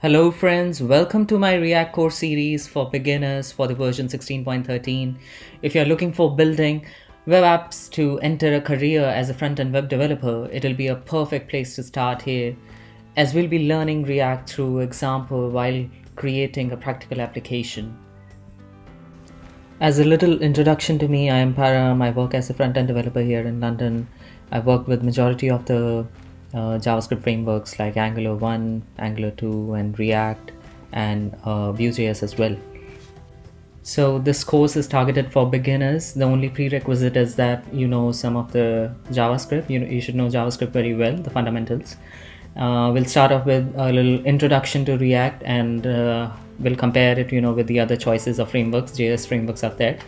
Hello friends, welcome to my React course series for beginners for the version 16.13. If you're looking for building web apps to enter a career as a front-end web developer, it'll be a perfect place to start here, as we'll be learning React through example while creating a practical application. As a little introduction to me, I am Param. I work as a front-end developer here in London. I've worked with majority of the JavaScript frameworks like Angular 1, Angular 2, and React, and Vue.js as well. So this course is targeted for beginners. The only prerequisite is that you know some of the JavaScript. You should know JavaScript very well, the fundamentals. We'll start off with a little introduction to React, and we'll compare it, with the other choices of frameworks, JS frameworks out there.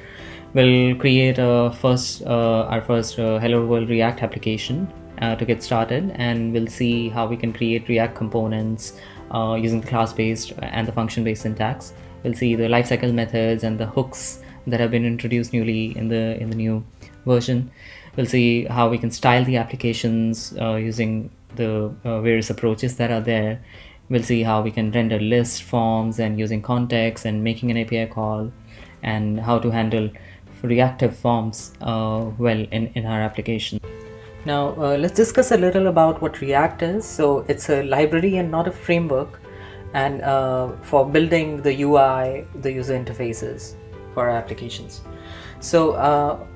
We'll create our first Hello World React application to get started, and we'll see how we can create React components using the class-based and the function-based syntax. We'll see the lifecycle methods and the hooks that have been introduced newly in the new version. We'll see how we can style the applications using the various approaches that are there. We'll see how we can render list forms and using context and making an API call, and how to handle reactive forms well in our application. Now let's discuss a little about what React is. So it's a library and not a framework, and for building the UI, the user interfaces for our applications. So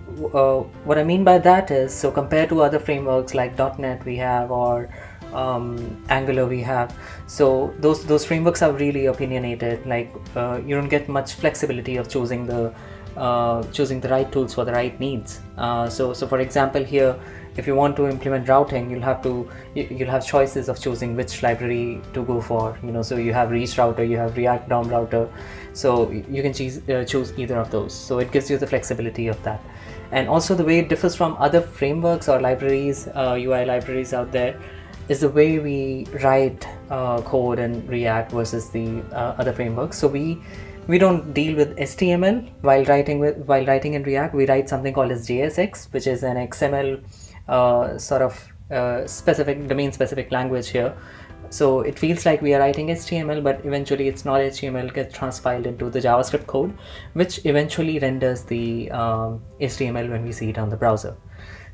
what I mean by that is, so compared to other frameworks like .NET we have, or Angular we have, so those frameworks are really opinionated. Like you don't get much flexibility of choosing the right tools for the right needs. So for example, here, if you want to implement routing, you'll have choices of choosing which library to go for. So you have Reach Router, you have React DOM Router, so you can choose either of those. So it gives you the flexibility of that. And also the way it differs from other frameworks or libraries, UI libraries out there, is the way we write code in React versus the other frameworks. So we don't deal with HTML while writing in React. We write something called as JSX, which is an XML specific domain-specific language here. So it feels like we are writing HTML, but eventually it's not HTML. It gets transpiled into the JavaScript code, which eventually renders the HTML when we see it on the browser.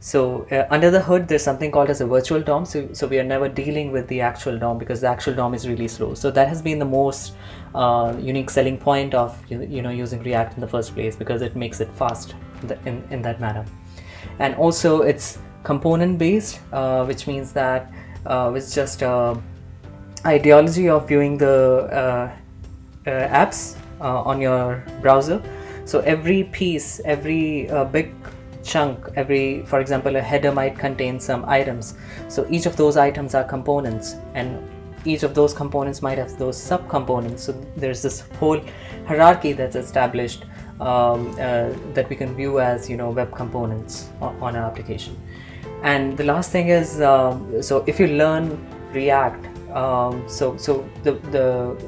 So under the hood, there's something called as a virtual DOM. So we are never dealing with the actual DOM, because the actual DOM is really slow. So that has been the most unique selling point of using React in the first place, because it makes it fast in that manner. And also it's component based, which means that it's just ideology of viewing the apps on your browser. So every piece, every big chunk, for example, a header might contain some items. So each of those items are components, and each of those components might have those subcomponents. So there's this whole hierarchy that's established that we can view as web components on our application. And the last thing is, so if you learn React,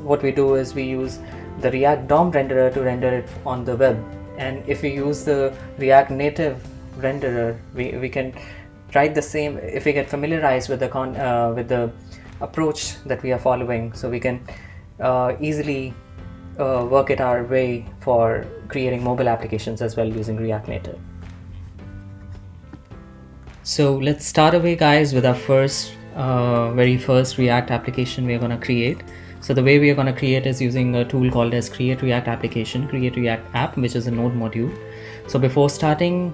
what we do is we use the React DOM renderer to render it on the web. And if we use the React native renderer, we can write the same. If we get familiarized with the approach that we are following, so we can easily work it our way for creating mobile applications as well using React Native. So let's start away, guys, with our very first React application we are going to create. So the way we are going to create is using a tool called as Create React Application, Create React App, which is a Node module. So before starting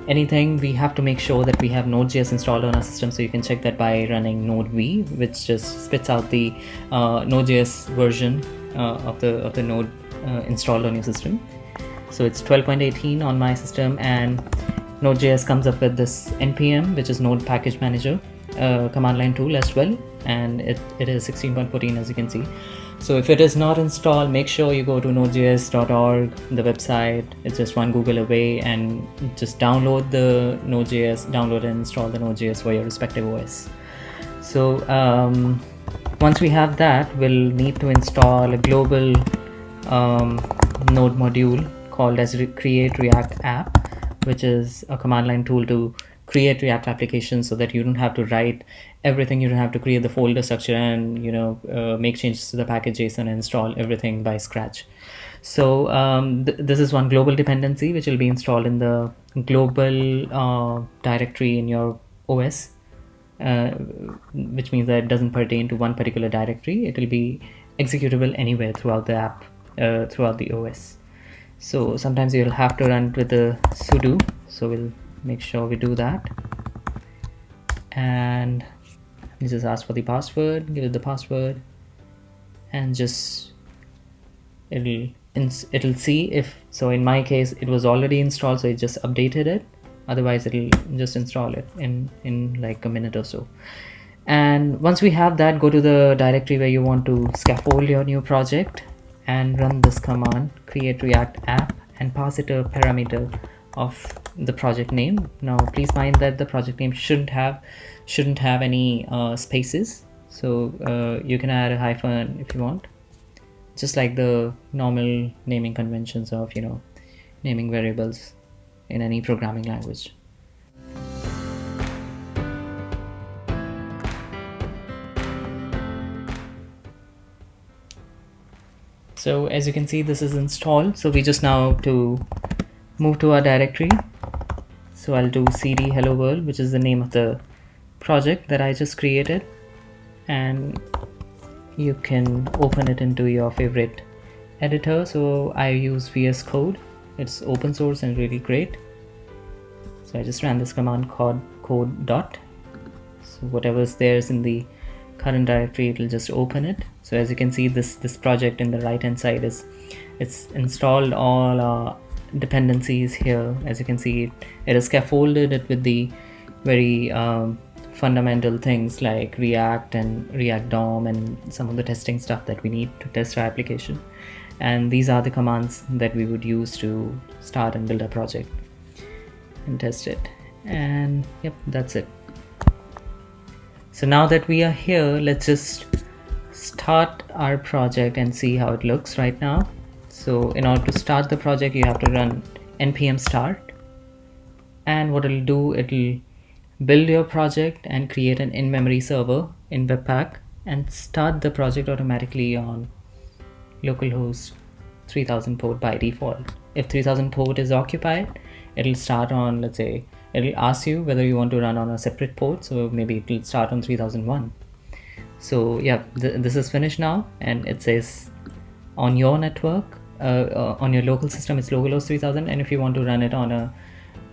anything, we have to make sure that we have Node.js installed on our system. So you can check that by running node v, which just spits out the Node.js version of the node installed on your system. So it's 12.18 on my system, and Node.js comes up with this npm, which is Node Package Manager command line tool as well, and it is 16.14, as you can see. So if it is not installed, make sure you go to nodejs.org, the website. It's just one Google away, and just download the Node.js, download and install the Node.js for your respective OS. So once we have that, we'll need to install a global node module called as Create React App, which is a command line tool to create React applications so that you don't have to write everything. You don't have to create the folder structure and make changes to the package JSON and install everything by scratch. So this is one global dependency which will be installed in the global directory in your OS, which means that it doesn't pertain to one particular directory. It will be executable anywhere throughout the app, throughout the OS. So sometimes you'll have to run it with the sudo. So we'll make sure we do that. And you just ask for the password, give it the password, and just it'll see if, so in my case it was already installed, so it just updated it. Otherwise it'll just install it in like a minute or so. And once we have that, go to the directory where you want to scaffold your new project and run this command, create React app, and pass it a parameter of the project name. Now please mind that the project name shouldn't have any spaces, so you can add a hyphen if you want, just like the normal naming conventions of naming variables in any programming language. So as you can see, this is installed. So we just now to move to our directory. So I'll do cd hello world, which is the name of the project that I just created, and you can open it into your favorite editor. So I use VS Code. It's open source and really great. So I just ran this command code dot. So whatever's there is in the current directory, it will just open it. So as you can see, this project in the right hand side it's installed all dependencies here. As you can see, it is scaffolded it with the very fundamental things like React and React DOM and some of the testing stuff that we need to test our application. And these are the commands that we would use to start and build a project and test it. And yep, that's it. So now that we are here, let's just start our project and see how it looks right now. So in order to start the project, you have to run npm start, and what it'll do, it'll build your project and create an in-memory server in Webpack and start the project automatically on localhost 3000 port by default. If 3000 port is occupied, it'll start on, let's say, it'll ask you whether you want to run on a separate port, so maybe it'll start on 3001. So yeah, this is finished now, and it says on your network, on your local system, it's localhost 3000, and if you want to run it on a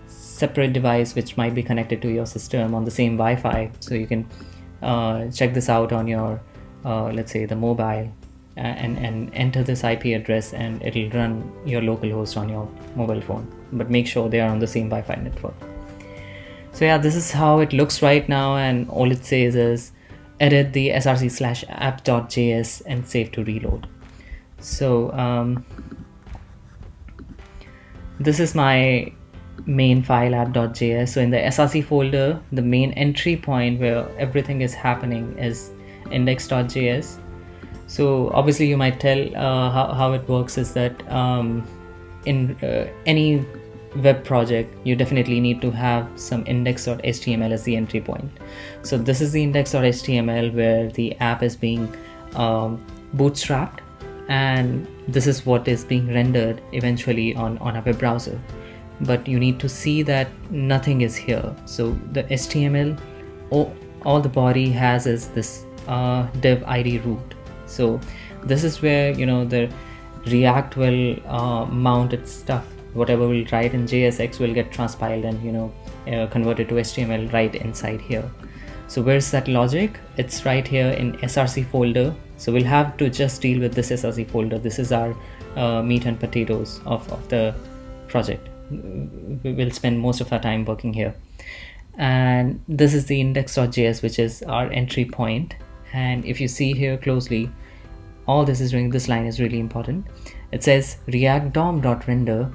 separate device which might be connected to your system on the same Wi-Fi, so you can check this out on your let's say the mobile, and enter this IP address, and it'll run your local host on your mobile phone, but make sure they are on the same Wi-Fi network. So yeah, this is how it looks right now, and all it says is edit the src/app.js and save to reload. So this is my main file app.js. So in the src folder, the main entry point where everything is happening is index.js. So obviously you might tell how it works is that in any web project, you definitely need to have some index.html as the entry point. So this is the index.html where the app is being bootstrapped, and this is what is being rendered eventually on a web browser. But you need to see that nothing is here. So the HTML, all the body has is this div id root. So this is where the React will mount its stuff. Whatever we'll write in JSX will get transpiled and converted to HTML right inside here. So where's that logic? It's right here in src folder. So we'll have to just deal with this src folder. This is our meat and potatoes of the project. We will spend most of our time working here. And this is the index.js, which is our entry point. And if you see here closely, all this is doing, this line is really important. It says react dom.render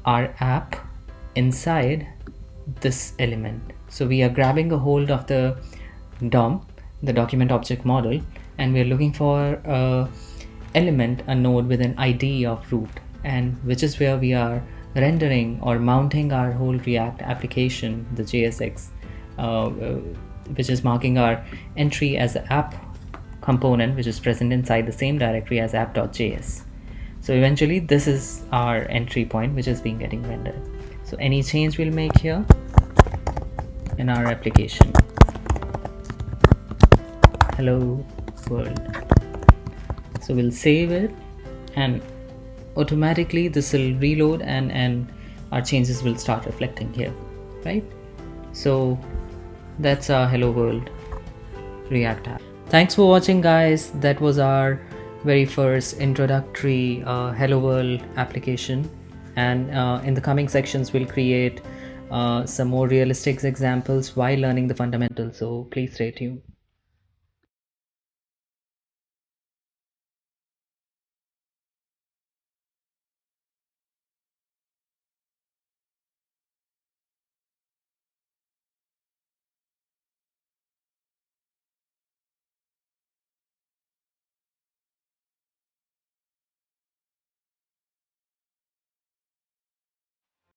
our app inside this element. So we are grabbing a hold of the DOM, the document object model, and we're looking for a element, a node with an ID of root, and which is where we are rendering or mounting our whole React application, the JSX, which is marking our entry as the app component, which is present inside the same directory as app.js. So eventually this is our entry point, which is being getting rendered. So any change we'll make here in our application, hello world. So we'll save it, and automatically this will reload, and our changes will start reflecting here, right? So that's our hello world React app. Thanks for watching, guys. That was our very first introductory hello world application, and in the coming sections we'll create some more realistic examples while learning the fundamentals, so please stay tuned.